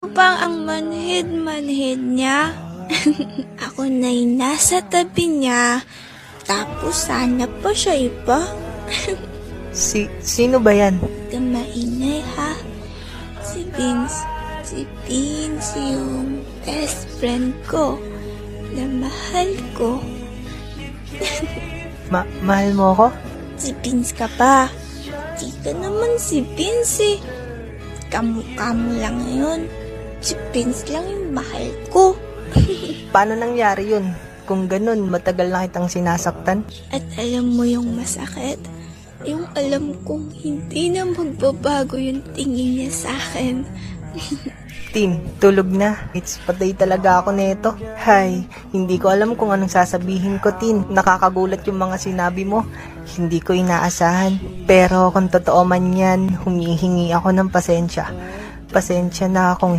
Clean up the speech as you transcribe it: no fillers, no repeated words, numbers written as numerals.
Upang ang manhid-manhid niya. Ako na'y nasa tabi niya. Tapos sana pa siya iba. Sino ba yan? Kamainay ha. Si Vince. Si Vince yung best friend ko. Na mahal ko. Mahal mo ako? Si Vince ka ba? Di ka naman si Vince eh. Kamukha mo lang yun. Si Vince lang yung mahal ko. Paano nangyari yun? Kung ganun, matagal na kitang sinasaktan? At alam mo yung masakit? Yung alam kong hindi na magbabago yung tingin niya sa akin. Tin, tulog na. It's patay talaga ako nito. Hay, hindi ko alam kung anong sasabihin ko, Tin. Nakakagulat yung mga sinabi mo. Hindi ko inaasahan. Pero kung totoo man yan, humihingi ako ng pasensya. Pasensya na kung